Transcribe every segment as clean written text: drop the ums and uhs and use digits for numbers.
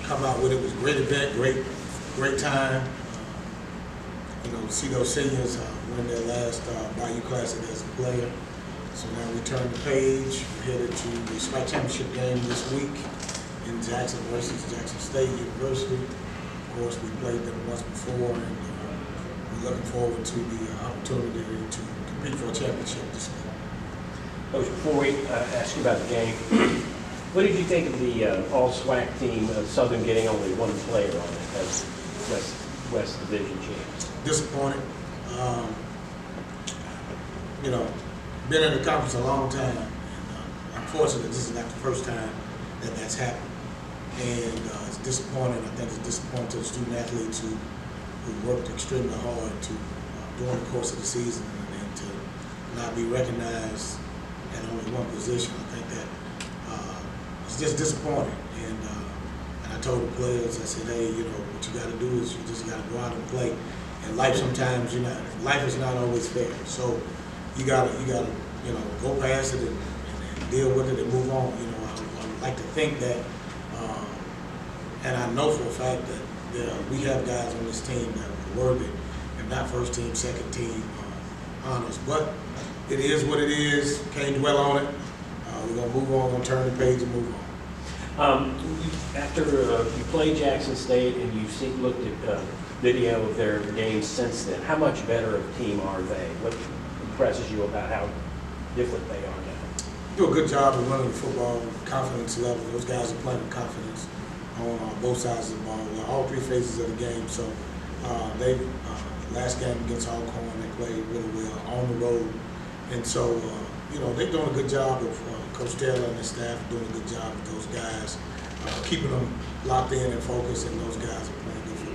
come out with it. It was a great event, great time. You know, to see those seniors win their last Bayou Classic as a player. So now we turn the page. We're headed to the SWAC championship game this week in Jackson versus Jackson State University. Of course, we played them once before, and we're looking forward to the opportunity to compete for a championship this week. Coach, before we ask you about the game, what did you think of the all-SWAC team of Southern getting only one player on it as West Division champs? Disappointed. You know, been in the conference a long time. And, unfortunately, this is not the first time that that's happened. And it's disappointing. I think it's disappointing to the student athletes who worked extremely hard to during the course of the season and to not be recognized at only one position. I think that it's just disappointing. And I told the players, I said, hey, you know, what you got to do is you just got to go out and play. And life sometimes, life is not always fair. So you gotta, you know, go past it and deal with it and move on. You know, I like to think that, and I know for a fact that we have guys on this team that are worthy, if not first team, second team honors. But it is what it is. Can't dwell on it. We're gonna move on. Gonna turn the page and move on. After you played Jackson State and you've looked at video of their games since then, how much better of a team are they? What impresses you about how different they are now? Do a good job of running the football, confidence level. Those guys are playing with confidence on both sides of the ball, all three phases of the game. So they last game against Alcorn, they played really well on the road, and so you know, they're doing a good job of Coach Taylor and his staff doing a good job with those guys, keeping them locked in and focused, and those guys are playing good football.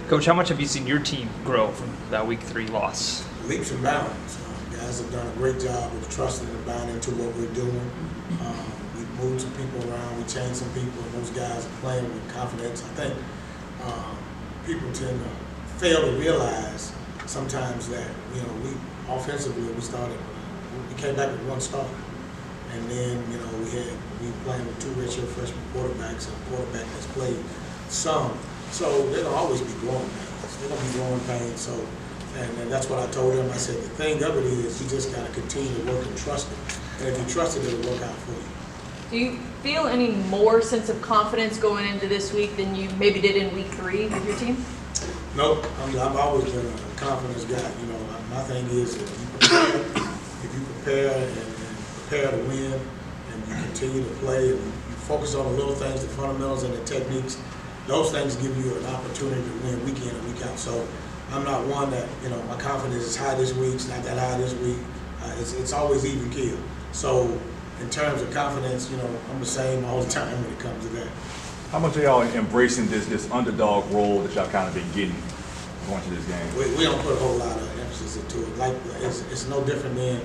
Coach, how much have you seen your team grow from that Week 3 loss? Leaps and bounds. Guys have done a great job of trusting and buying into what we're doing. We've moved some people around, we changed some people, and those guys are playing with confidence. I think people tend to fail to realize sometimes that, you know, we offensively we came back with one starter, and then, you know, we playing with two redshirt freshman quarterbacks and a quarterback that's played some. So there'll always be growing pains. There'll be growing pains. So, and that's what I told them. I said the thing of it is you just got to continue to work and trust it. And if you trust it, it'll work out for you. Do you feel any more sense of confidence going into this week than you maybe did in Week 3 with your team? Nope. I've always been a confidence guy. You know, my thing is if you prepare and prepare to win, and you continue to play, and you focus on the little things, the fundamentals and the techniques, those things give you an opportunity to win week in and week out. So I'm not one that, you know, my confidence is high this week, it's not that high this week. It's always even keel. So in terms of confidence, you know, I'm the same all the time when it comes to that. How much are y'all embracing this underdog role that y'all kind of been getting going to this game? We don't put a whole lot of emphasis into it. Like it's no different than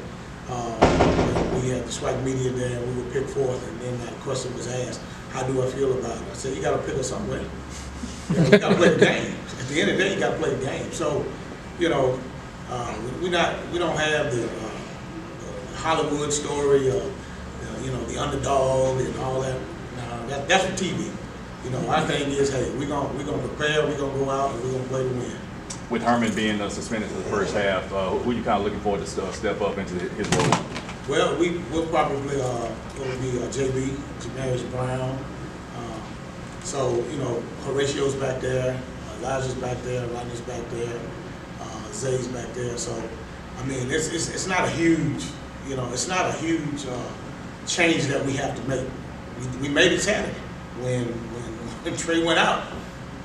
when we had the SWAC media day and we would pick forth, and then that question was asked, how do I feel about it? I said, you got to pick us somewhere. You know, you got to play the game. At the end of the day, you got to play the game. So, you know, we don't have the Hollywood story of you know, the underdog and all that. No, that's for TV. You know, our thing is, hey, we're gonna prepare, we're gonna go out, and we're gonna play to win. With Herman being suspended for the first half, who you kind of looking forward to step up into his role? Well, we'll probably it'll be JB, Jamarius Brown. So you know, Horatio's back there, Elijah's back there, Rodney's back there, Zay's back there. So I mean, it's not a huge, you know, it's not a huge change that we have to make. We made it Saturday when Trey went out.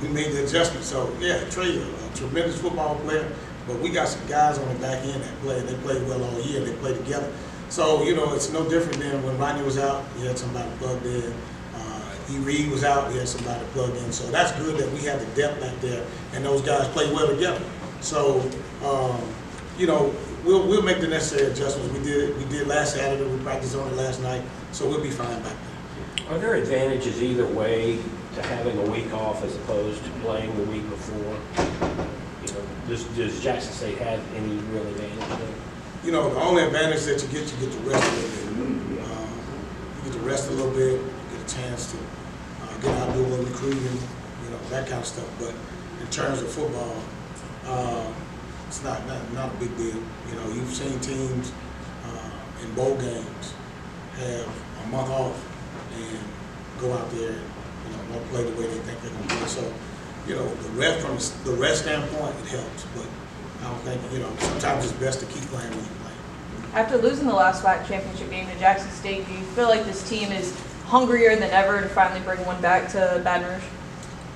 We made the adjustment. So yeah, Trey's a tremendous football player, but we got some guys on the back end that play, and they played well all year. They play together. So you know, it's no different than when Rodney was out. We had somebody plugged in. E. Reed was out. We had somebody plugged in. So that's good that we have the depth back there, and those guys play well together. So you know, we'll make the necessary adjustments. We did last Saturday. We practiced on it last night, so we'll be fine back there. Are there advantages either way to having a week off as opposed to playing the week before? You know, does Jackson State have any real advantage there? You know, the only advantage that you get to rest a little bit. You get to rest a little bit, you get a chance to get outdoor recruiting, that kind of stuff. But in terms of football, it's not a big deal. You've seen teams in bowl games have a month off and go out there and don't play the way they think they're going to play. So, from the rest standpoint, it helps. But I don't think, sometimes it's best to keep playing when you play. After losing the last SWAC championship game to Jackson State, do you feel like this team is hungrier than ever to finally bring one back to Baton Rouge?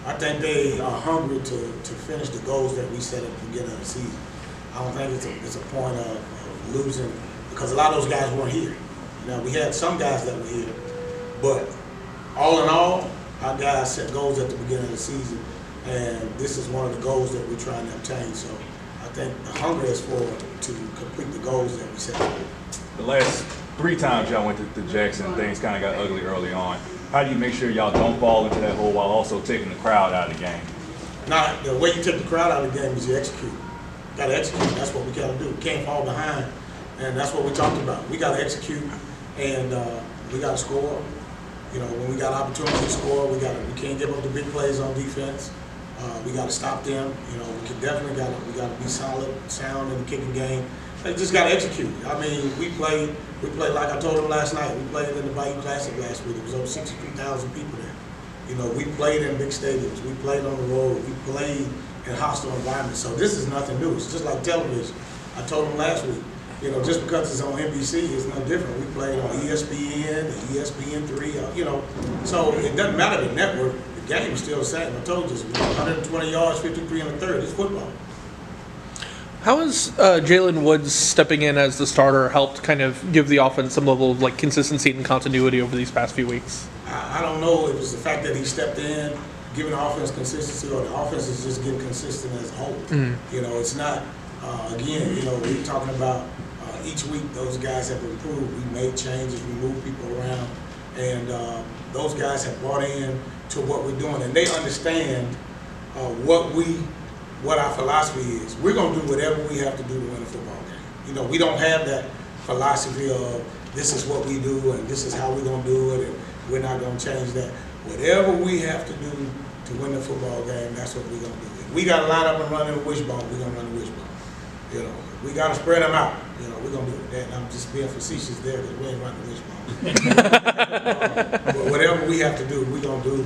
I think they are hungry to finish the goals that we set at the beginning of the season. I don't think it's a point of losing, because a lot of those guys weren't here. We had some guys that were here, but all in all, our guys set goals at the beginning of the season, and this is one of the goals that we're trying to obtain. So I think the hunger is to complete the goals that we set. The last 3 times y'all went to Jackson, things kind of got ugly early on. How do you make sure y'all don't fall into that hole while also taking the crowd out of the game? Now, the way you take the crowd out of the game is you execute. You got to execute. That's what we got to do. We can't fall behind, and that's what we talked about. We got to execute, and we got to score. When we got opportunity to score, we can't give up the big plays on defense. We got to stop them. We got to be sound in the kicking game. They just got to execute. I mean, we played like I told them last night. We played in the Bayou Classic last week. It was over 63,000 people there. We played in big stadiums. We played on the road. We played in hostile environments. So this is nothing new. It's just like television. I told them last week. Just because it's on NBC, it's no different. We played on ESPN, ESPN3. So it doesn't matter the network. The game is still the same. I told you, it's 120 yards, 53 and a third. It's football. How has Jalen Woods stepping in as the starter helped kind of give the offense some level of consistency and continuity over these past few weeks? I don't know if it was the fact that he stepped in, giving the offense consistency, or the offense is just getting consistent as a whole. It's not, again, we're talking about each week those guys have improved. We made changes, we moved people around, and those guys have bought in to what we're doing, and they understand what our philosophy is. We're going to do whatever we have to do to win a football game. We don't have that philosophy of this is what we do and this is how we're going to do it and we're not going to change that. Whatever we have to do to win the football game, that's what we're going to do. If we got to line up and run in a wishbone, we're going to run a wishbone. We got to spread them out. We're going to do that. And I'm just being facetious there because we ain't running a wishbone. But whatever we have to do, we're going to do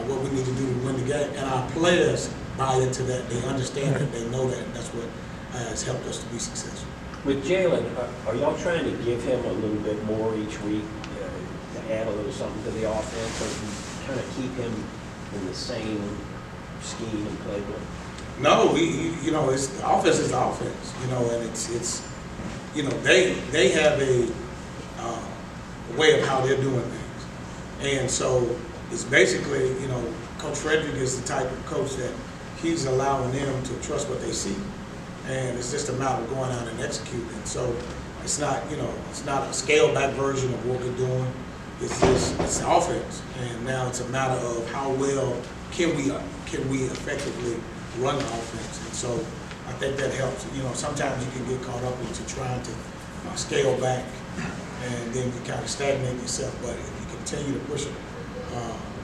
what we need to do to win the game. And our players buy into that. They understand it. They know that. And that's what has helped us to be successful. With Jalen, are y'all trying to give him a little bit more each week to add a little something to the offense, or do you kind of keep him in the same scheme and playbook? No, it's the offense is the offense, and it's they have a way of how they're doing things, and so it's basically Coach Frederick is the type of coach that he's allowing them to trust what they see, and it's just a matter of going out and executing. So it's not it's not a scaled back version of what we're doing. It's offense, and now it's a matter of how well can we effectively run the offense. And so I think that helps. Sometimes you can get caught up into trying to scale back, and then you kind of stagnate yourself. But if you continue to push it,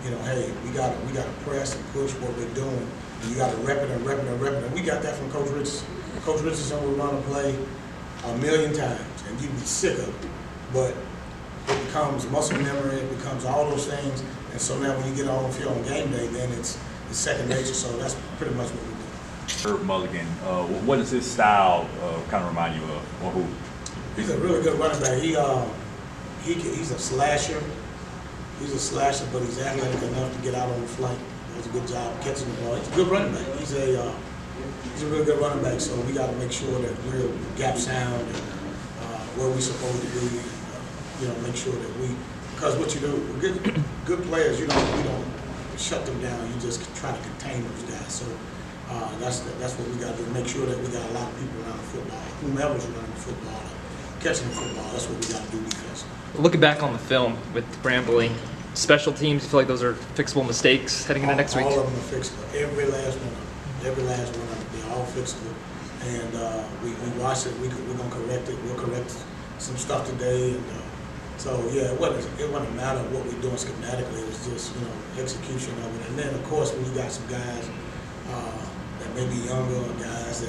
hey, we got to press and push what we're doing. And you got to rep it and rep it and rep it. And we got that from Coach Richardson. Coach Richardson will run a play 1,000,000 times, and you'd be sick of it. But it becomes muscle memory. It becomes all those things. And so now when you get on the field on game day, then it's second nature. So that's pretty much what we do. Herb Mulligan, what does his style kind of remind you of, or who? He's a really good running back. He's a slasher. He's a slasher, but he's athletic enough to get out on the flank. He does a good job catching the ball. He's a good running back. He's a really good running back. So we got to make sure that we're gap sound and where we're supposed to be. Make sure that because what you do, good players, you don't shut them down. You just try to contain those guys. So that's what we got to do. Make sure that we got a lot of people around the football, whomever's running the football, catching the football. That's what we got to do defensively. Looking back on the film with Grambling, special teams, you feel like those are fixable mistakes heading into next week? All of them are fixable. Every last one of them. Every last one of them. They're all fixable. And we watch it. We're going to correct it. We'll correct some stuff today. And So yeah, it wasn't a matter of what we're doing schematically. It was just execution of it. And then of course when you got some guys that may be younger, or guys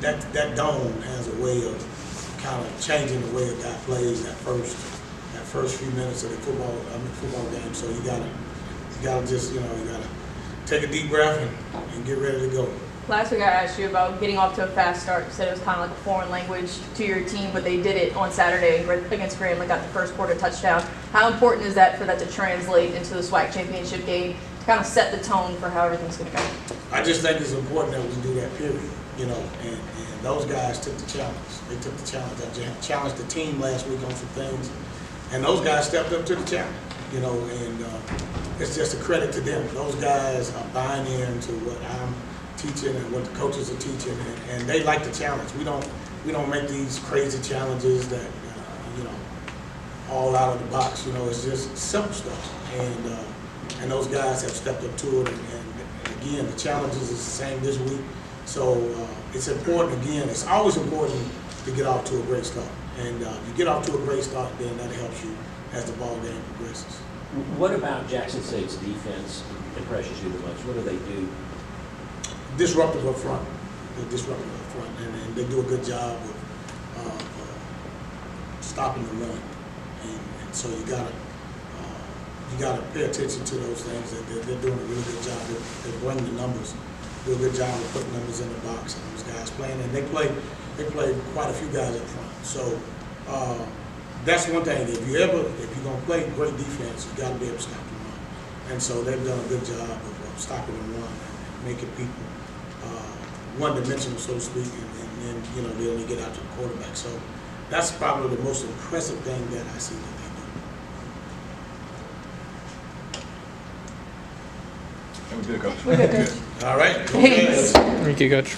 that dome has a way of kind of changing the way a guy plays that first few minutes of the football game. So you gotta just you gotta take a deep breath and get ready to go. Last week I asked you about getting off to a fast start. You said it was kind of like a foreign language to your team, but they did it on Saturday against Graham and got the first quarter touchdown. How important is that for that to translate into the SWAC championship game to kind of set the tone for how everything's going to go? I just think it's important that we do that, period. And those guys took the challenge. They took the challenge. I challenged the team last week on some things, and those guys stepped up to the challenge. And it's just a credit to them. Those guys are buying into what I'm teaching and what the coaches are teaching, and they like the challenge. We don't make these crazy challenges that all out of the box. It's just simple stuff, and those guys have stepped up to it. And again, the challenges is the same this week. So it's important. Again, it's always important to get off to a great start, and if you get off to a great start, then that helps you as the ball game progresses. What about Jackson State's defense impresses you the most? What do they do? Disruptive up front. They're disruptive up front, and they do a good job of stopping the run. And so you gotta pay attention to those things. They're doing a really good job. They bring the numbers. Do a good job of putting numbers in the box, and those guys playing. And they play quite a few guys up front. So that's one thing. If you're gonna play great defense, you gotta be able to stop the run. And so they've done a good job of stopping the run and making people one-dimensional, so to speak, and then they only get out to the quarterback. So that's probably the most impressive thing that I see that they do. That was good, Coach. We're good, Coach. All right. Thanks. Thank you, Coach.